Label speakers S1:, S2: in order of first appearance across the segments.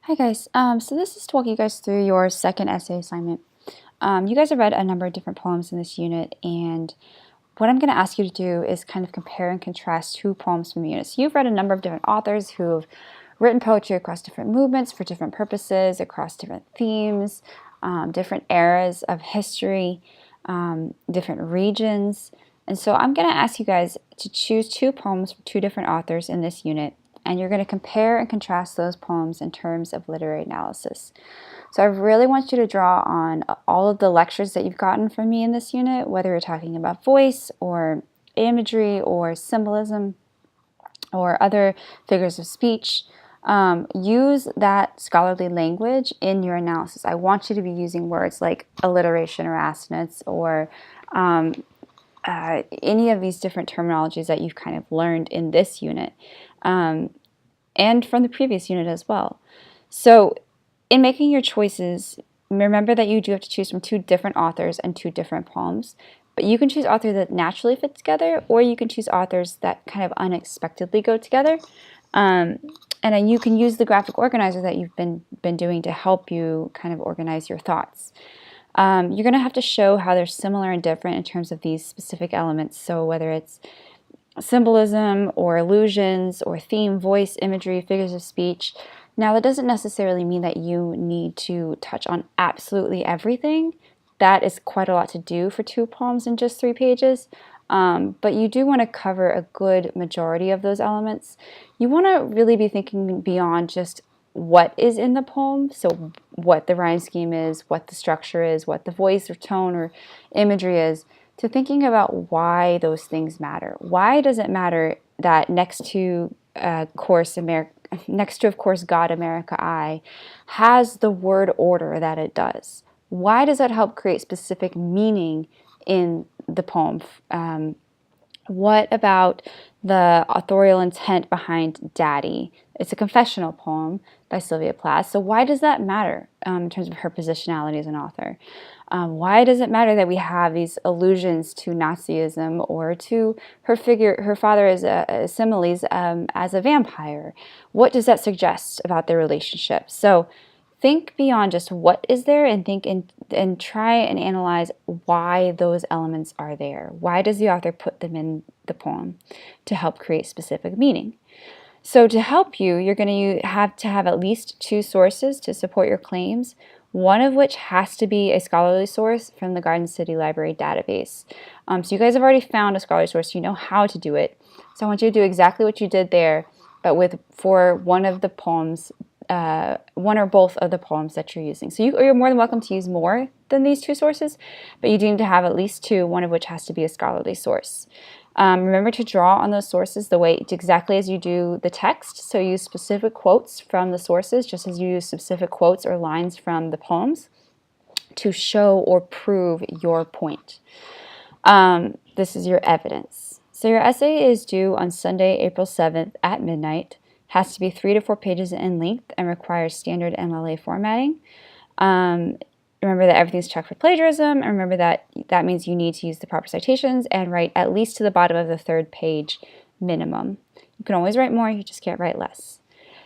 S1: Hi guys, so this is to walk you guys through your second essay assignment. You guys have read a number of different poems in this unit, and what I'm going to ask you to do is kind of compare and contrast two poems from the unit. So you've read a number of different authors who have written poetry across different movements for different purposes, across different themes, different eras of history, different regions. And so I'm going to ask you guys to choose two poems from two different authors in this unit, and you're going to compare and contrast those poems in terms of literary analysis. So I really want you to draw on all of the lectures that you've gotten from me in this unit, whether you're talking about voice or imagery or symbolism or other figures of speech. Use that scholarly language in your analysis. I want you to be using words like alliteration or assonance or any of these different terminologies that you've kind of learned in this unit and from the previous unit as well. So in making your choices, remember that you do have to choose from two different authors and two different poems, but you can choose authors that naturally fit together, or you can choose authors that kind of unexpectedly go together. And then you can use the graphic organizer that you've been doing to help you kind of organize your thoughts. You're going to have to show how they're similar and different in terms of these specific elements. So whether it's symbolism or illusions or theme, voice, imagery, figures of speech. Now, that doesn't necessarily mean that you need to touch on absolutely everything. That is quite a lot to do for two poems in just 3 pages. But you do want to cover a good majority of those elements. You want to really be thinking beyond just what is in the poem, so what the rhyme scheme is, what the structure is, what the voice or tone or imagery is, to thinking about why those things matter. Why does it matter that next to of course God, America, I has the word order that it does? Why does that help create specific meaning in the poem? What about the authorial intent behind Daddy? It's a confessional poem by Sylvia Plath. So why does that matter in terms of her positionality as an author? Why does it matter that we have these allusions to Nazism or to her father as similes as a vampire? What does that suggest about their relationship? So think beyond just what is there and think and try and analyze why those elements are there. Why does the author put them in the poem to help create specific meaning? So to help you, you're going to have at least 2 sources to support your claims, one of which has to be a scholarly source from the Garden City Library database. So you guys have already found a scholarly source. You know how to do it. So I want you to do exactly what you did there, but for one of the poems, one or both of the poems that you're using. So you're more than welcome to use more than these 2 sources, but you do need to have at least 2, one of which has to be a scholarly source. Remember to draw on those sources exactly as you do the text. So use specific quotes from the sources, just as you use specific quotes or lines from the poems to show or prove your point. This is your evidence. So your essay is due on Sunday, April 7th at midnight. Has to be 3 to 4 pages in length and requires standard MLA formatting. Remember that everything's checked for plagiarism, and remember that means you need to use the proper citations and write at least to the bottom of the 3rd page minimum. You can always write more, you just can't write less.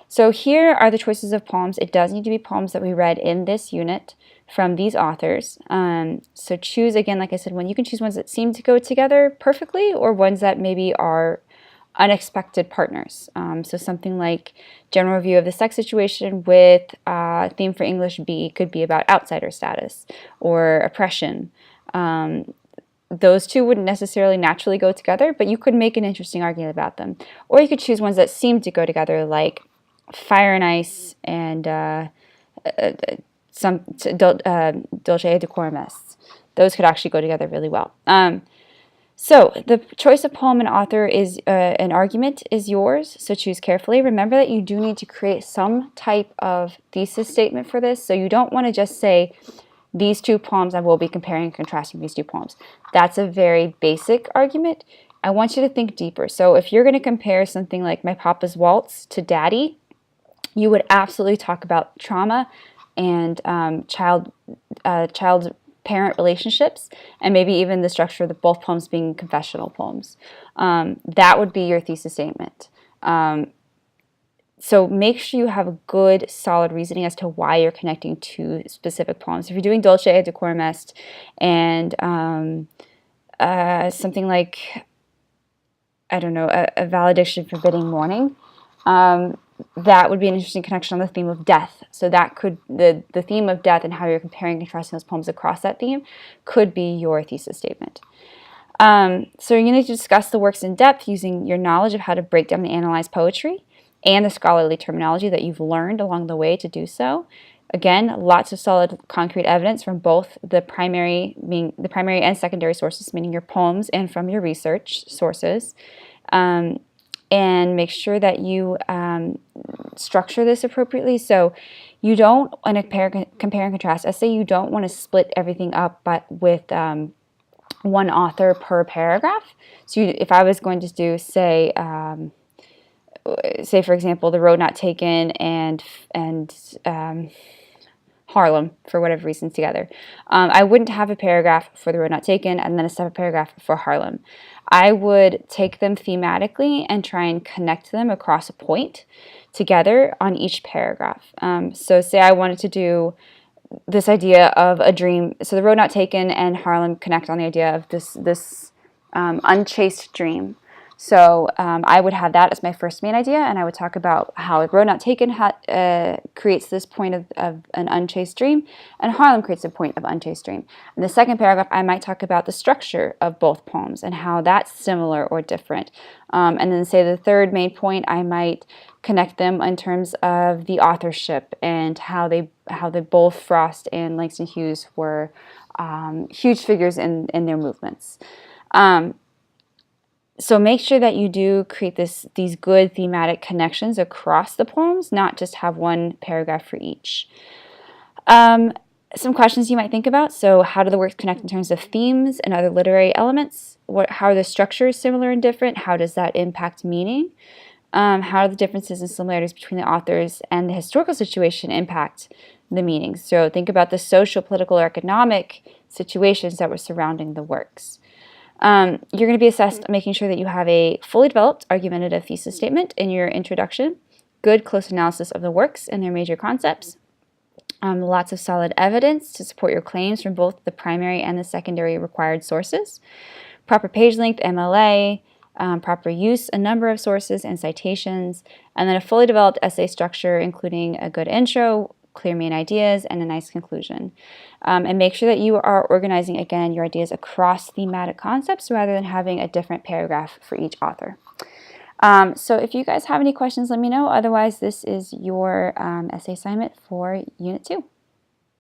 S1: So here are the choices of poems. It does need to be poems that we read in this unit from these authors. So choose, again, like I said, you can choose ones that seem to go together perfectly or ones that maybe are unexpected partners. So something like General Review of the Sex Situation with theme for English B could be about outsider status or oppression. Those 2 wouldn't necessarily naturally go together, but you could make an interesting argument about them. Or you could choose ones that seem to go together, like Fire and Ice and Dolce et Decorum Est. Those could actually go together really well. So the choice of poem and author is an argument is yours, so choose carefully. Remember that you do need to create some type of thesis statement for this, so you don't want to just say, these 2 poems I will be comparing and contrasting these 2 poems. That's a very basic argument. I want you to think deeper. So if you're going to compare something like My Papa's Waltz to Daddy, you would absolutely talk about trauma and child-parent relationships, and maybe even the structure of both poems being confessional poems. That would be your thesis statement. So make sure you have a good, solid reasoning as to why you're connecting to specific poems. If you're doing Dulce et Decorum Est and something like, I don't know, a valediction forbidding mourning, that would be an interesting connection on the theme of death. So that could, the theme of death and how you're comparing and contrasting those poems across that theme could be your thesis statement. So you're going to discuss the works in depth using your knowledge of how to break down and analyze poetry and the scholarly terminology that you've learned along the way to do so. Again, lots of solid concrete evidence from both the primary and secondary sources, meaning your poems, and from your research sources. And make sure that you structure this appropriately. So you don't, in a compare and contrast essay, you don't want to split everything up but with one author per paragraph. So if I was going to do, say for example, The Road Not Taken and Harlem, for whatever reasons, together, I wouldn't have a paragraph for The Road Not Taken and then a separate paragraph for Harlem. I would take them thematically and try and connect them across a point together on each paragraph. So say I wanted to do this idea of a dream. So The Road Not Taken and Harlem connect on the idea of this unchased dream. So I would have that as my first main idea, and I would talk about how The Road Not Taken creates this point of an unchased dream, and Harlem creates a point of unchased dream. In the second paragraph, I might talk about the structure of both poems and how that's similar or different. And then say the third main point, I might connect them in terms of the authorship and how they both, Frost and Langston Hughes, were huge figures in their movements. So make sure that you do create these good thematic connections across the poems, not just have one paragraph for each. Some questions you might think about. So how do the works connect in terms of themes and other literary elements? How are the structures similar and different? How does that impact meaning? How do the differences and similarities between the authors and the historical situation impact the meaning? So think about the social, political, or economic situations that were surrounding the works. You're going to be assessed on making sure that you have a fully developed argumentative thesis statement in your introduction, good close analysis of the works and their major concepts, lots of solid evidence to support your claims from both the primary and the secondary required sources, proper page length, MLA, proper use, a number of sources and citations, and then a fully developed essay structure including a good intro, clear main ideas, and a nice conclusion. And make sure that you are organizing, again, your ideas across thematic concepts rather than having a different paragraph for each author. So if you guys have any questions, let me know. Otherwise, this is your essay assignment for Unit 2.